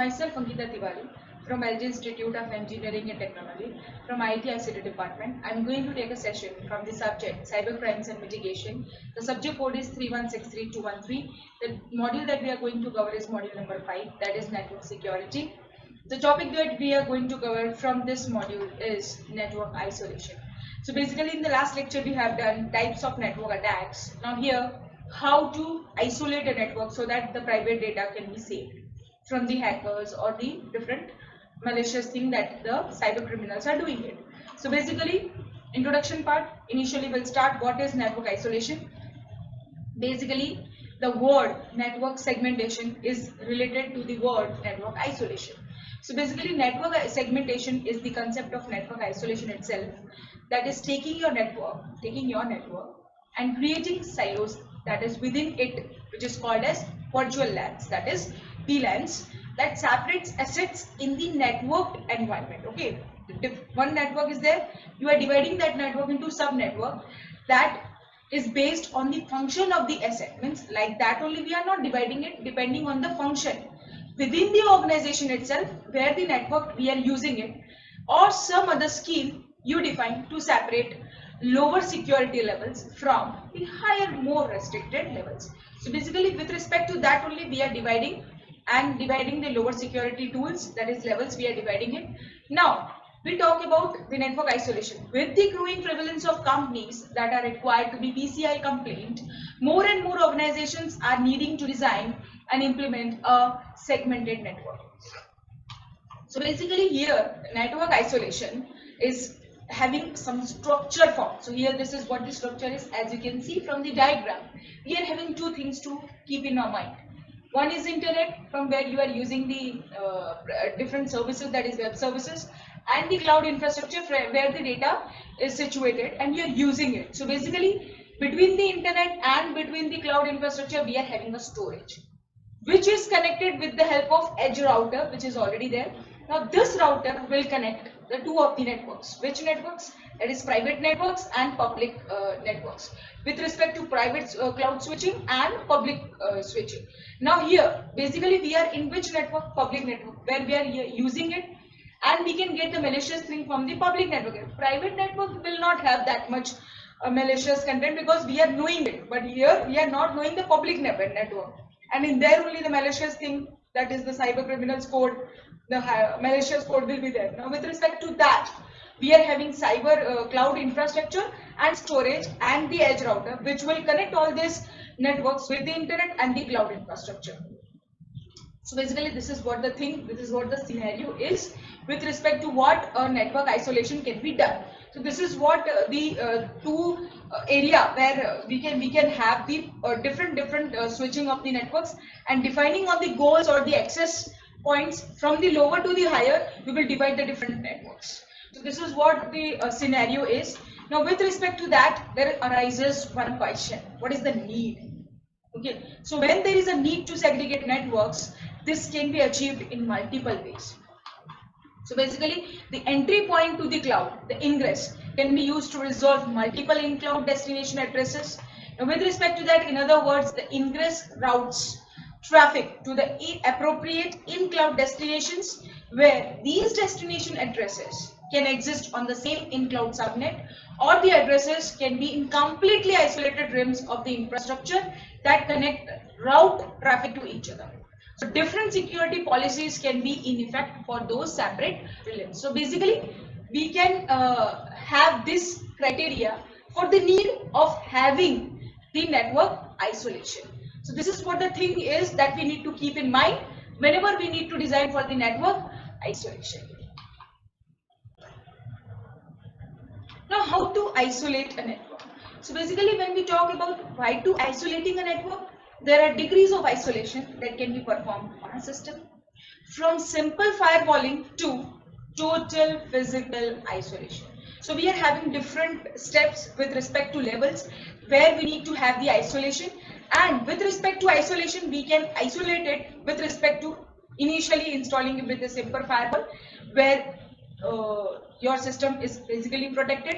myself Ankita Tiwari from LG Institute of Engineering and Technology from IIT ICT department. I am going to take a session from the subject Cyber Crimes and Mitigation. The subject code is 3163213. The module that we are going to cover is module number 5, that is network security. The topic that we are going to cover from this module is network isolation. So basically in the last lecture we have done types of network attacks. Now here, how to isolate a network so that the private data can be saved from the hackers or the different malicious thing that the cyber criminals are doing it. So basically, introduction part, initially we'll start what is network isolation. Basically, the word network segmentation is related to the word network isolation. So basically, network segmentation is the concept of network isolation itself, that is taking your network and creating silos that is within it, which is called as virtual LANs, that is VLANs, that separates assets in the networked environment. Okay, if one network is there, you are dividing that network into sub network that is based on the function of the asset. Means like that only, we are not dividing it depending on the function within the organization itself where the network we are using it, or some other scheme you define to separate lower security levels from the higher, more restricted levels. So basically with respect to that only we are dividing the lower security tools, that is levels, we are dividing it. Now we talk about the network isolation. With the growing prevalence of companies that are required to be PCI compliant, more and more organizations are needing to design and implement a segmented network. So basically here network isolation is having some structure form. So here this is what the structure is. As you can see from the diagram, we are having two things to keep in our mind. One is internet, from where you are using the different services, that is web services, and the cloud infrastructure where the data is situated and you are using it. So basically between the internet and between the cloud infrastructure we are having a storage, which is connected with the help of edge router, which is already there. Now this router will connect the two of the networks. Which networks? That is private networks and public networks, with respect to private cloud switching and public switching. Now here basically we are in which network? Public network, where we are using it, and we can get the malicious thing from the public network. Private network will not have that much malicious content because we are knowing it, but here we are not knowing the public network, and in there only the malicious thing, that is the cyber criminals code, the malicious code will be there. Now with respect to that, we are having cyber cloud infrastructure and storage and the edge router, which will connect all these networks with the internet and the cloud infrastructure. So basically this is what the scenario is with respect to what network isolation can be done. So this is what the two area where we can have the different switching of the networks, and defining on the goals or the access points from the lower to the higher, we will divide the different networks. So this is what the scenario is. Now with respect to that, there arises one question: what is the need? Okay, so when there is a need to segregate networks, this can be achieved in multiple ways. So basically the entry point to the cloud, the ingress, can be used to resolve multiple in-cloud destination addresses. Now with respect to that, in other words, the ingress routes traffic to the appropriate in-cloud destinations, where these destination addresses can exist on the same in-cloud subnet, or the addresses can be in completely isolated rims of the infrastructure that route traffic to each other. So different security policies can be in effect for those separate realms. So basically we can have this criteria for the need of having the network isolation. So this is what the thing is that we need to keep in mind whenever we need to design for the network isolation. Now how to isolate a network? So basically when we talk about why to isolating a network, there are degrees of isolation that can be performed on a system, from simple firewalling to total physical isolation. So we are having different steps with respect to levels where we need to have the isolation, and with respect to isolation we can isolate it with respect to initially installing it with a simple firewall, where your system is basically protected,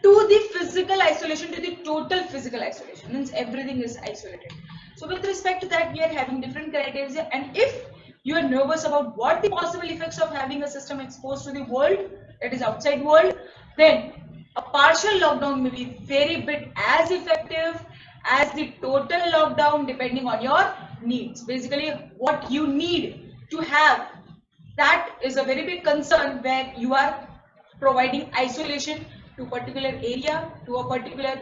to the physical isolation, to the total physical isolation, means everything is isolated. So with respect to that, we are having different criteria, and if you are nervous about what the possible effects of having a system exposed to the world, that is outside world, then a partial lockdown may be very bit as effective as the total lockdown, depending on your needs. Basically, what you need to have, that is a very big concern, where you are providing isolation to a particular area, to a particular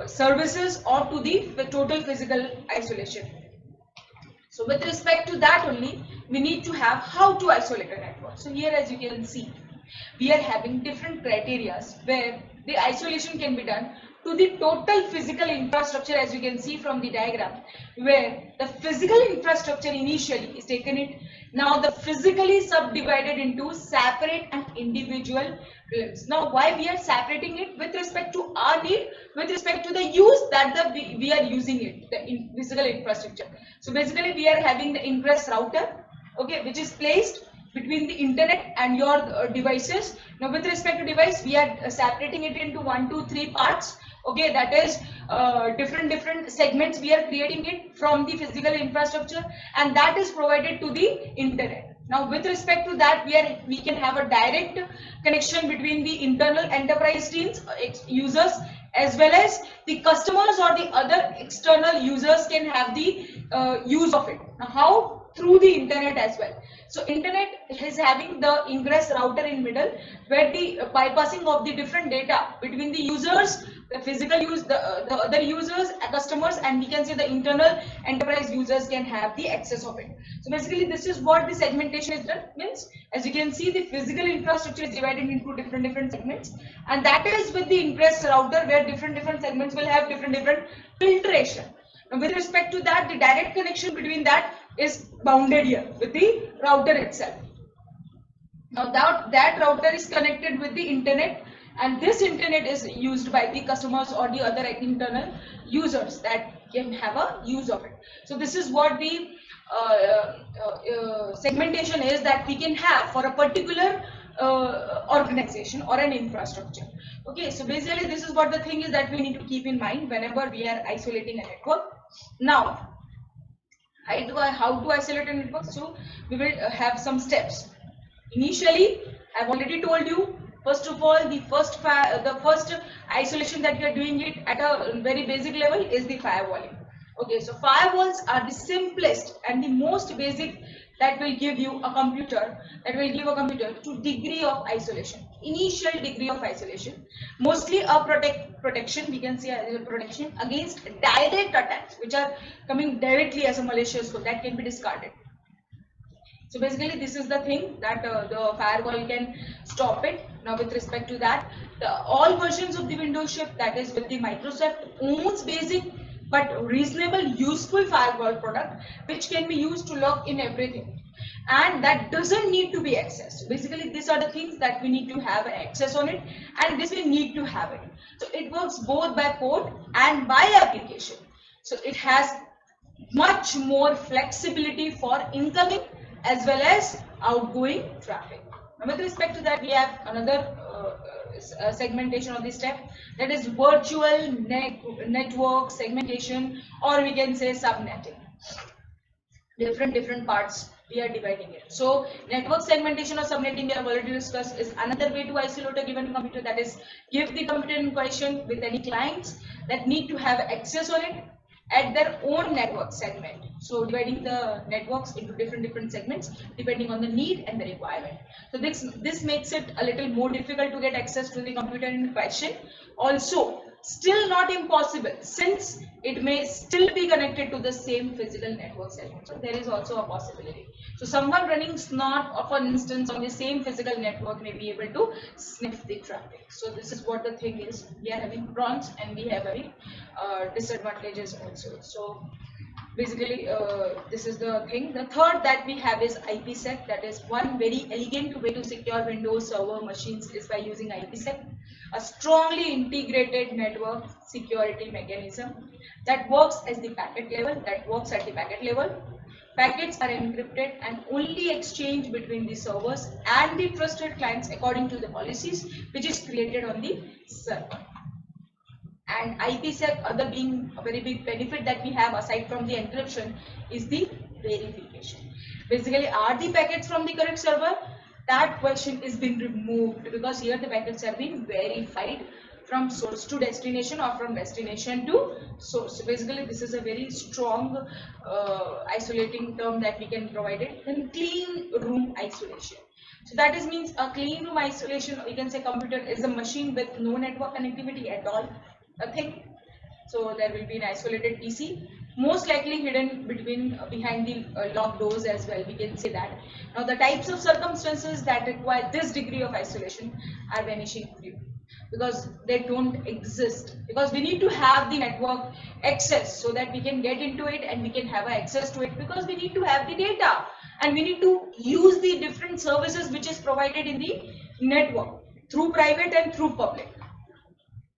services, or to the total physical isolation. So with respect to that only, we need to have how to isolate a network. So here, as you can see, we are having different criteria where the isolation can be done to the total physical infrastructure, as you can see from the diagram, where the physical infrastructure initially is taken it, now the physically subdivided into separate and individual realms. Now why we are separating it? With respect to our need, with respect to the use that we are using it, the physical infrastructure. So basically we are having the ingress router, okay, which is placed between the internet and your devices. Now with respect to device, we are separating it into 1, 2, 3 parts, okay, that is different segments we are creating it from the physical infrastructure, and that is provided to the internet. Now with respect to that, we can have a direct connection between the internal enterprise teams, users, as well as the customers or the other external users can have the use of it. Now how? Through the internet as well. So internet is having the ingress router in middle, where the bypassing of the different data between the users, the physical use, the other users, customers, and we can say the internal enterprise users can have the access of it. So basically this is what the segmentation is done. Means, as you can see, the physical infrastructure is divided into different segments, and that is with the ingress router, where different segments will have different filtration. Now with respect to that, the direct connection between that is bounded here with the router itself. Now that router is connected with the internet, and this internet is used by the customers or the other internal users that can have a use of it. So this is what the segmentation is that we can have for a particular organization or an infrastructure. Okay, so basically this is what the thing is that we need to keep in mind whenever we are isolating a network. Now how to isolate a network? So we will have some steps. Initially, I've already told you, first of all, the first isolation that we are doing it at a very basic level is the firewalling. Okay, so firewalls are the simplest and the most basic that will give you a computer, to degree of isolation, initial degree of isolation, mostly a protection, we can say a protection against direct attacks which are coming directly as a malicious code, that can be discarded. So basically this is the thing that the firewall can stop it. Now with respect to that, all versions of the Windows Shift, that is with the Microsoft owns basic but reasonable useful firewall product which can be used to lock in everything, and that doesn't need to be accessed. Basically these are the things that we need to have access on it, and this we need to have it. So it works both by port and by application. So it has much more flexibility for incoming as well as outgoing traffic. Now with respect to that, we have another segmentation of this step, that is virtual network segmentation, or we can say subnetting. Different parts we are dividing it. So network segmentation or subnetting we have already discussed is another way to isolate a given computer, that is give the computer in question with any clients that need to have access on it at their own network segment. So dividing the networks into different segments depending on the need and the requirement. So this makes it a little more difficult to get access to the computer in question. Also, still not impossible, since it may still be connected to the same physical network segment. So there is also a possibility. So someone running snort of an instance on the same physical network may be able to sniff the traffic. So this is what the thing is. We are having pros and we have having disadvantages also. So basically this is the thing. The third that we have is IPsec. That is one very elegant way to secure Windows server machines is by using IPsec, a strongly integrated network security mechanism that works at the packet level. Packets are encrypted and only exchanged between the servers and the trusted clients according to the policies which is created on the server. And IPsec, other being a very big benefit that we have aside from the encryption, is the verification. Basically, are the packets from the correct server? That question is being removed because here the packets have been verified from source to destination or from destination to source. So basically, this is a very strong isolating term that we can provide it. Then clean room isolation. So that is means a clean room isolation, you can say computer is a machine with no network connectivity at all, nothing. So there will be an isolated PC, most likely hidden behind the locked doors as well. We can say that. Now the types of circumstances that require this degree of isolation are vanishing free because they don't exist. Because we need to have the network access so that we can get into it and we can have access to it because we need to have the data and we need to use the different services which is provided in the network through private and through public.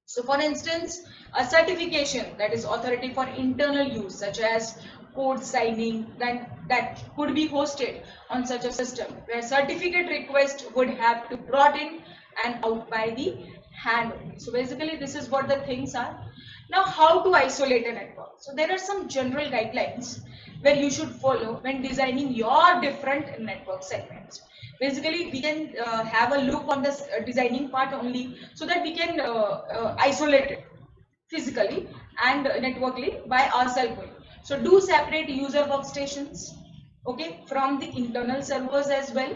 So for instance, a certification, that is authority for internal use, such as code signing, then that could be hosted on such a system where certificate request would have to brought in and out by the hand only. So basically this is what the things are. Now how to isolate a network? So there are some general guidelines where you should follow when designing your different network segments. Basically we can have a look on this designing part only so that we can isolate it physically and networkly by ourselves only. So do separate user workstations, okay, from the internal servers as well.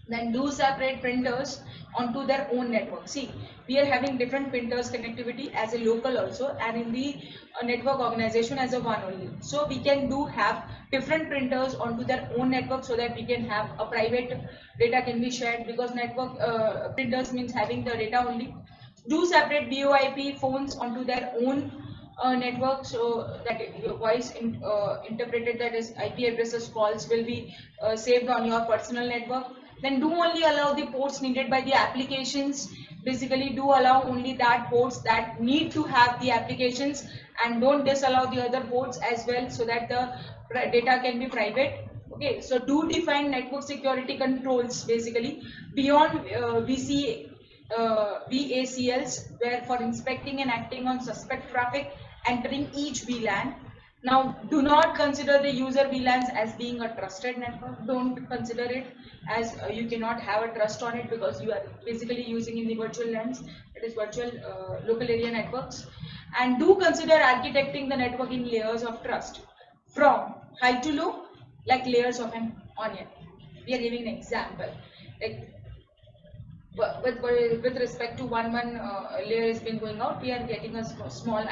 Then do separate printers onto their own network. See, we are having different printers connectivity as a local also and in the network organization as a one only. So we can do have different printers onto their own network so that we can have a private data can be shared because network printers means having the data only. Do separate VoIP phones onto their own network so that your voice interpreted, that is IP addresses calls, will be saved on your personal network. Then do only allow the ports needed by the applications. Basically do allow only that ports that need to have the applications and don't disallow the other ports as well so that the data can be private. Okay, so do define network security controls basically beyond VACLs, where for inspecting and acting on suspect traffic entering each VLAN. Now, do not consider the user VLANs as being a trusted network. Don't consider it as you cannot have a trust on it because you are basically using in the virtual LANs, that is virtual local area networks. And do consider architecting the network in layers of trust from high to low, like layers of an onion. We are giving an example. Like with respect to one layer has been going out, we are getting a small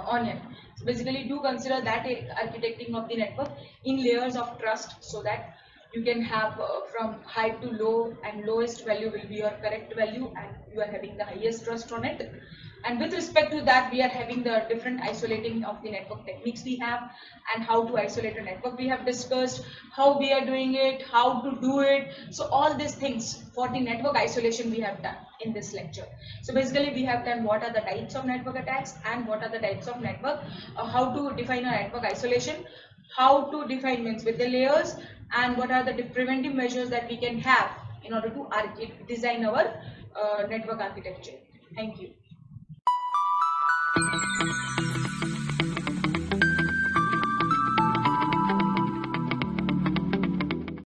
onion. So basically do consider that architecting of the network in layers of trust so that you can have from high to low, and lowest value will be your correct value and you are having the highest trust on it. And with respect to that, we are having the different isolating of the network techniques we have and how to isolate a network we have discussed, how we are doing it, how to do it. So all these things for the network isolation we have done in this lecture. So basically we have done what are the types of network attacks and what are the types of network, how to define a network isolation, how to define means with the layers, and what are the preventive measures that we can have in order to design our network architecture. Thank you.